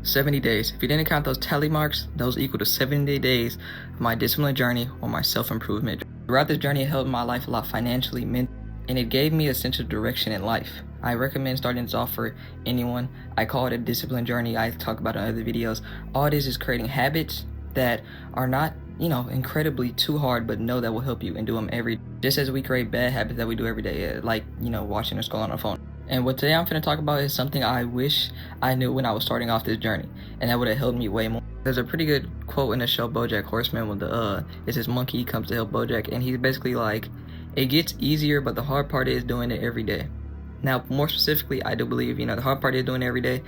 70 days. If you didn't count those tally marks, those equal to 70 days of my discipline journey or my self-improvement. Throughout this journey, it helped my life a lot financially, mentally, and it gave me a sense of direction in life. I recommend starting this off for anyone. I call it a discipline journey. I talk about it in other videos. All it is creating habits that are not, incredibly too hard, but know that will help you and do them every day. Just as we create bad habits that we do every day, like, watching or scrolling on our phone. And what today I'm going to talk about is something I wish I knew when I was starting off this journey, and that would have helped me way more. There's a pretty good quote in the show BoJack Horseman with it's this monkey comes to help BoJack, and he's basically like, it gets easier, but the hard part is doing it every day. Now, more specifically, I do believe, the hard part is doing it every day,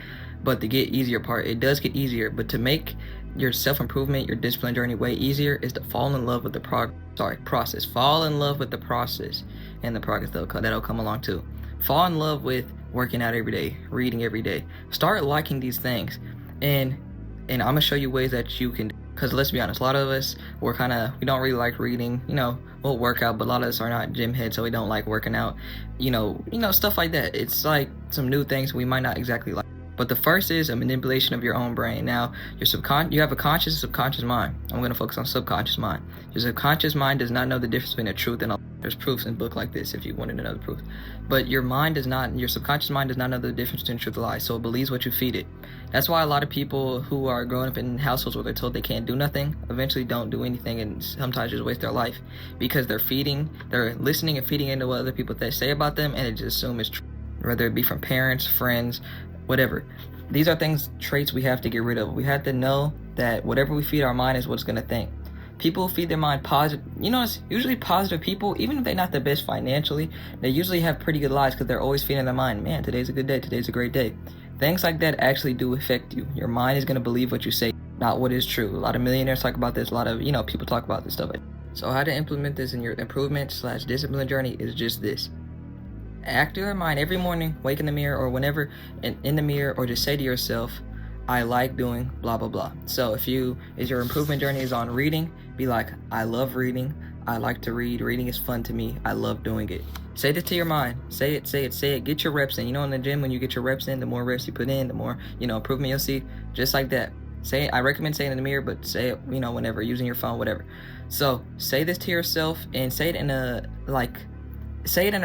but the get easier part, it does get easier, but to make your self-improvement, your discipline journey way easier is to fall in love with the process. Fall in love with the process and the progress that'll come along too. Fall in love with working out every day, reading every day. Start liking these things, and I'm gonna show you ways that you can. Because let's be honest, a lot of us we don't really like reading. We'll work out, but a lot of us are not gym heads, so we don't like working out. Stuff like that. It's like some new things we might not exactly like. But the first is a manipulation of your own brain. Now, you have a conscious and subconscious mind. I'm going to focus on subconscious mind. Your subconscious mind does not know the difference between the truth and a lie. There's proofs in a book like this if you wanted to know the proof. But your subconscious mind does not know the difference between truth and lie, so it believes what you feed it. That's why a lot of people who are growing up in households where they're told they can't do nothing, eventually don't do anything and sometimes just waste their life because they're listening and feeding into what other people say about them, and it just assume it's true. Whether it be from parents, friends, whatever. These are traits we have to get rid of. We have to know that whatever we feed our mind is what it's going to think. People feed their mind positive. It's usually positive people, even if they're not the best financially, they usually have pretty good lives because they're always feeding their mind, man, today's a good day, today's a great day. Things like that actually do affect you. Your mind is going to believe what you say, not what is true. A lot of millionaires talk about this. A lot of, people talk about this stuff. So how to implement this in your improvement/discipline journey is just this. Act your mind every morning, wake in the mirror or whenever in the mirror, or just say to yourself, I like doing blah blah blah. So if your improvement journey is on reading, be like, I love reading, I like to read, reading is fun to me, I love doing it. Say this to your mind. Say it. Get your reps in. In the gym, when you get your reps in, the more reps you put in, the more improvement you'll see. Just like that. Say it. I recommend saying it in the mirror, but say it whenever, using your phone, whatever. So say this to yourself and say it in a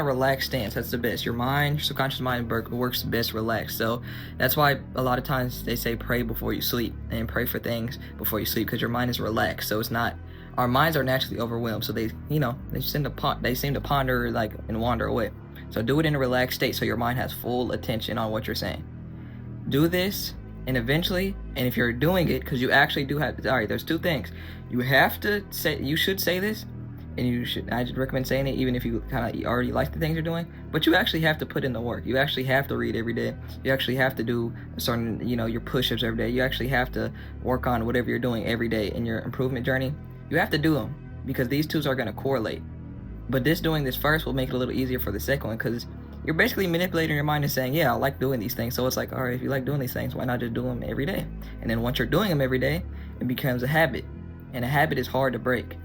relaxed stance. That's the best. Your subconscious mind works best relaxed. So that's why a lot of times they say pray before you sleep and pray for things before you sleep, because your mind is relaxed. So it's not, our minds are naturally overwhelmed. So they seem to ponder and wander away. So do it in a relaxed state so your mind has full attention on what you're saying. Do this, and eventually, and if you're doing it, because you actually do have, there's two things. You should say this, and I just recommend saying it even if you kind of already like the things you're doing, but you actually have to put in the work. You actually have to read every day. You actually have to do certain, your push-ups every day. You actually have to work on whatever you're doing every day in your improvement journey. You have to do them because these two are going to correlate. But doing this first will make it a little easier for the second one, because you're basically manipulating your mind and saying, yeah, I like doing these things. So it's like, all right, if you like doing these things, why not just do them every day? And then once you're doing them every day, it becomes a habit. And a habit is hard to break.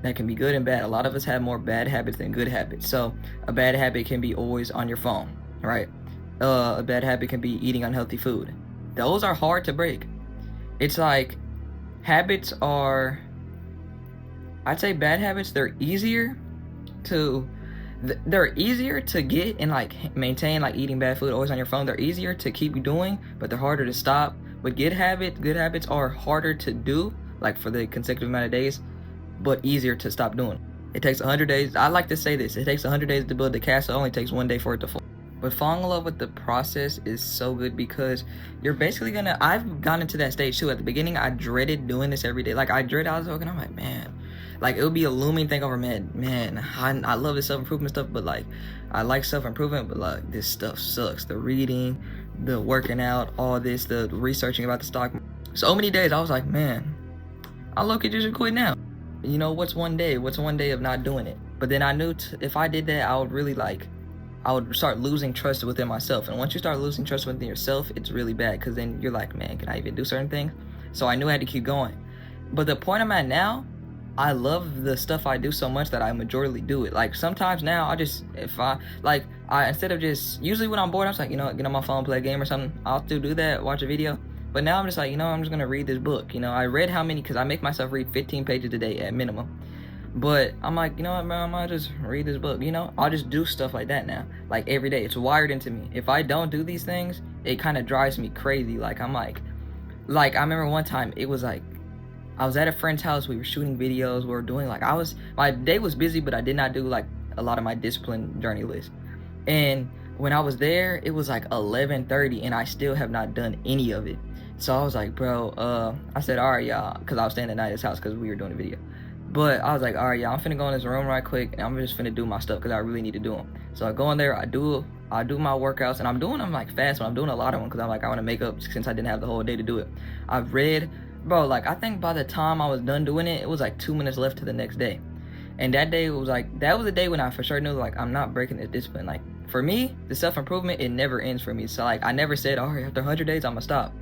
That can be good and bad. A lot of us have more bad habits than good habits. So a bad habit can be always on your phone, right? A bad habit can be eating unhealthy food. Those are hard to break. It's like habits are, I'd say bad habits, they're easier to get and maintain, eating bad food always on your phone. They're easier to keep doing, but they're harder to stop. But good habits are harder to do, for the consecutive amount of days, but easier to stop doing. It takes 100 days. I like to say this. It takes 100 days to build the castle. It only takes 1 day for it to fall. But falling in love with the process is so good, because you're basically I've gone into that stage too. At the beginning, I dreaded doing this every day. I was looking, I'm like, man. It would be a looming thing over, man, I love this self-improvement stuff, but I like self-improvement, but this stuff sucks. The reading, the working out, all this, the researching about the stock. So many days I was like, man, I look at just quit now. What's one day of not doing it? But then I knew if I did that, I would really I would start losing trust within myself. And once you start losing trust within yourself, it's really bad, because then you're like, man, can I even do certain things? So I knew I had to keep going. But the point I'm at now, I love the stuff I do so much that I majorly do it. Sometimes now I just, instead of just, usually when I'm bored, I'm just get on my phone, play a game or something. I'll still do that, watch a video. But now I'm just like, I'm just gonna read this book. I read how many, because I make myself read 15 pages a day at minimum. But I'm like, you know what, man, I might just read this book. I'll just do stuff like that now, like every day. It's wired into me. If I don't do these things, it kind of drives me crazy. Like I'm like I remember one time it was like I was at a friend's house. We were shooting videos. We were doing my day was busy, but I did not do like a lot of my discipline journey list. And when I was there, it was like 11:30, and I still have not done any of it. So I was like, bro, I said, all right, y'all, because I was staying at night at his house because we were doing a video. But I was like, all right, y'all, I'm finna go in this room right quick, and I'm just finna do my stuff because I really need to do them. So I go in there, I do my workouts, and I'm doing them like fast, but I'm doing a lot of them because I'm like, I want to make up since I didn't have the whole day to do it. I've read, bro, like I think by the time I was done doing it, it was like 2 minutes left to the next day. And that day was like, that was the day when I for sure knew like I'm not breaking this discipline. Like for me, the self-improvement, it never ends for me. So like I never said, all right, after 100 days, I'm gonna stop.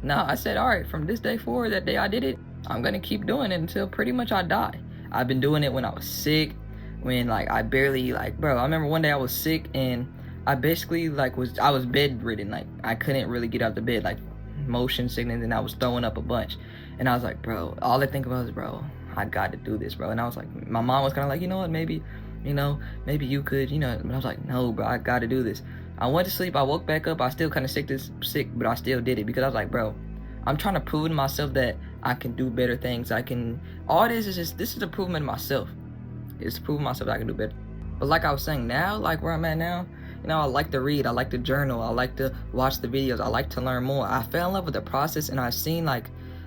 No, I said, all right, from this day forward, that day I did it, I'm gonna keep doing it until pretty much I die. I've been doing it when I was sick, when like I barely bro, I remember one day I was sick and I basically I was bedridden. Like I couldn't really get out of bed, like motion sickness, and I was throwing up a bunch. And I was like, bro, all I think about is, bro, I got to do this, bro. And I was like, my mom was kind of like, you know what, maybe you could, but I was like, no, bro, I got to do this. I went to sleep, I woke back up, I still kind of sick, but I still did it because I was like, bro, I'm trying to prove to myself that I can do better things. All this is a improvement of myself. It's proving myself that I can do better. But like I was saying, now, like where I'm at now, I like to read, I like to journal, I like to watch the videos, I like to learn more. I fell in love with the process, and I've seen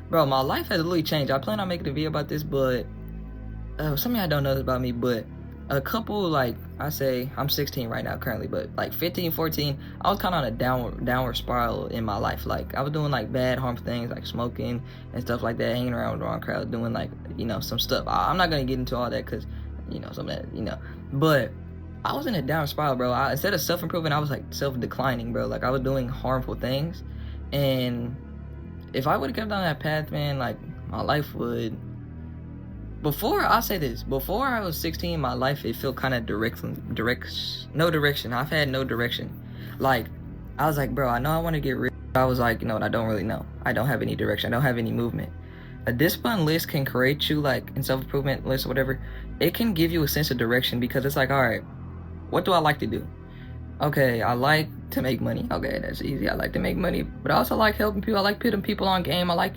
bro, my life has really changed. I plan on making a video about this, but something I don't know about me, but a couple, I say I'm 16 right now currently, but 15, 14, I was kind of on a downward spiral in my life. I was doing bad, harmful things like smoking and stuff like that, hanging around with the wrong crowd, doing some stuff. I'm not gonna get into all that because some of that, but I was in a downward spiral, bro. Instead of self-improving, I was self-declining, bro. I was doing harmful things, and if I would have kept down that path, man, my life would. Before I was 16, my life, it felt kind of no direction. I've had no direction. I was like, bro, I know I want to get rich. I was like, what, I don't really know. I don't have any direction. I don't have any movement. A discipline list can create you, in self-improvement list or whatever, it can give you a sense of direction because it's all right, what do I like to do? Okay, I like to make money. Okay, that's easy. I like to make money, but I also like helping people. I like putting people on game. I like,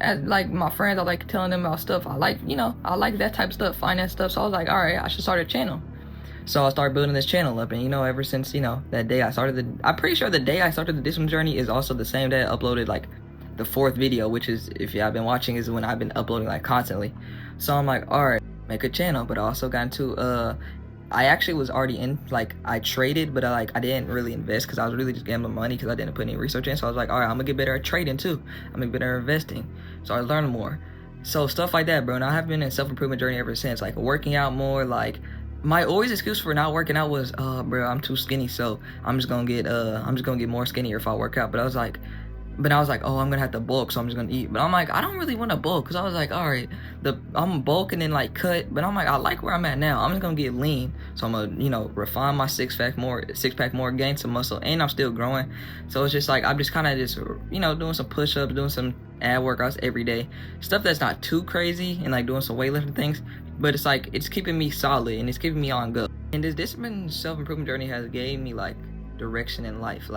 as my friends, I like telling them about stuff. I like, I like that type of stuff, finance stuff. So I was like, all right, I should start a channel. So I started building this channel up, and ever since that day I started I'm pretty sure the day I started the discipline journey is also the same day I uploaded the 4th video, which is, if y'all been watching, is when I've been uploading constantly. So I'm like, all right, make a channel, but I also got into I actually was already in, I traded, but I didn't really invest because I was really just gambling money because I didn't put any research in. So I was like, all right, I'm gonna get better at trading too. I'm gonna get better at investing. So I learned more. So stuff like that, bro. And I have been in self-improvement journey ever since, working out more. My always excuse for not working out was, bro, I'm too skinny, so I'm just gonna get more skinnier if I work out. But I was like, oh, I'm gonna have to bulk, so I'm just gonna eat. But I'm like, I don't really want to bulk, because I was like, all right, I'm bulking and cut, but I'm like, I like where I'm at now. I'm just gonna get lean, so I'm gonna refine my six pack more, gain some muscle, and I'm still growing. So it's just I'm just kind of just doing some push-ups, doing some ab workouts every day, stuff that's not too crazy, and doing some weightlifting things, but it's it's keeping me solid and it's keeping me on go. And this discipline self-improvement journey has gave me direction in life.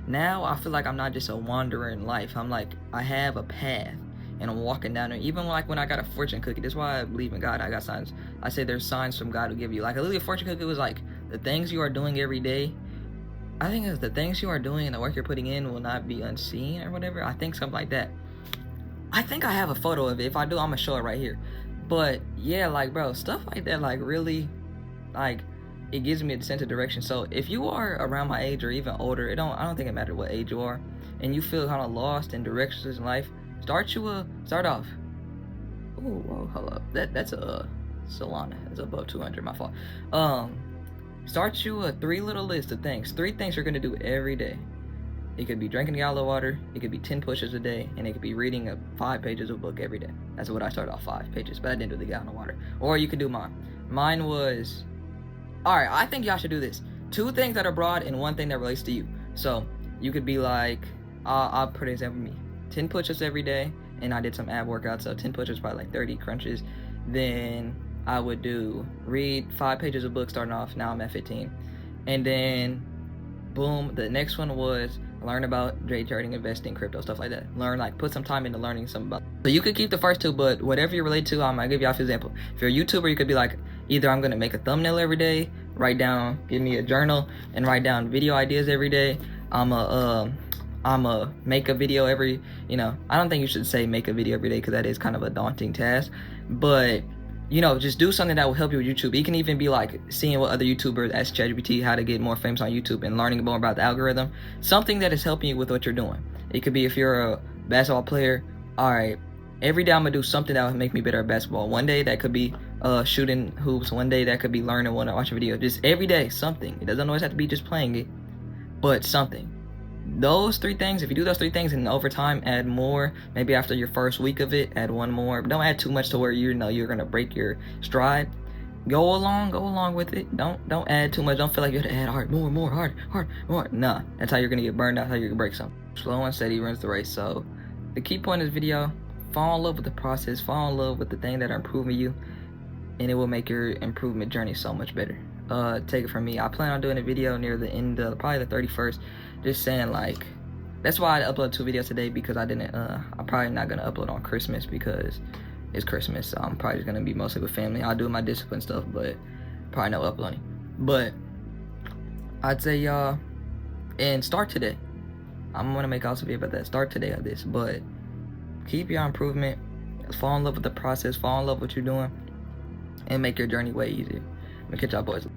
Now I feel I'm not just a wanderer in life. I'm I have a path, and I'm walking down there. Even when I got a fortune cookie, that's why I believe in God. I got signs. I say there's signs from God to give you. Literally a fortune cookie was the things you are doing every day. I think it's the things you are doing and the work you're putting in will not be unseen or whatever. I think something like that. I think I have a photo of it. If I do, I'm gonna show it right here. But yeah, bro, stuff like that, really, it gives me a sense of direction. So if you are around my age or even older, I don't think it matters what age you are, and you feel kind of lost in directions in life, start off. Oh, whoa, hold up. That's a Solana. It's above 200. My fault. Start you a 3 little list of things. 3 things you're gonna do every day. It could be drinking a gallon of water, it could be 10 pushes a day, and it could be reading 5 pages of a book every day. That's what I started off, 5 pages, but I didn't do the gallon of water. Or you could do mine. Mine was, all right, I think y'all should do this. 2 things that are broad and 1 thing that relates to you. So you could be I'll put an example of me. 10 push-ups every day, and I did some ab workouts, so 10 push-ups, probably like 30 crunches. Then I would read 5 pages of book starting off. Now I'm at 15. And then boom, the next one was learn about day trading, investing, crypto, stuff like that. Put some time into learning something about. So you could keep the first two, but whatever you relate to, I'm gonna give y'all an example. If you're a YouTuber, you could be like, either I'm gonna make a thumbnail every day, give me a journal and write down video ideas every day. I'ma make a video every, I don't think you should say make a video every day, because that is kind of a daunting task, but just do something that will help you with YouTube. It can even be like seeing what other YouTubers ask ChatGPT how to get more famous on YouTube and learning more about the algorithm. Something that is helping you with what you're doing. It could be if you're a basketball player. All right, every day I'm gonna do something that will make me better at basketball. One day that could be shooting hoops. One day that could be learning one or watching a video. Just every day something. It doesn't always have to be just playing it, but something. Those 3 things, if you do those 3 things and over time add more, maybe after your first week of it, add 1 more. Don't add too much to where you're gonna break your stride. Go along with it. Don't add too much. Don't feel like you have to add hard, more, hard, more. Nah, that's how you're gonna get burned out, how you're gonna break something. Slow and steady wins the race. So the key point of this video, fall in love with the process, fall in love with the thing that are improving you, and it will make your improvement journey so much better. Take it from me, I plan on doing a video near the end of probably the 31st, just saying that's why I uploaded 2 videos today, because I'm probably not gonna upload on Christmas because it's Christmas, so I'm probably just gonna be mostly with family. I'll do my discipline stuff, but probably no uploading. But I'd say y'all, and start today. I'm gonna make also video about that. Start today of this, but keep your improvement, fall in love with the process, fall in love with what you're doing, and make your journey way easier. I'm gonna catch y'all boys.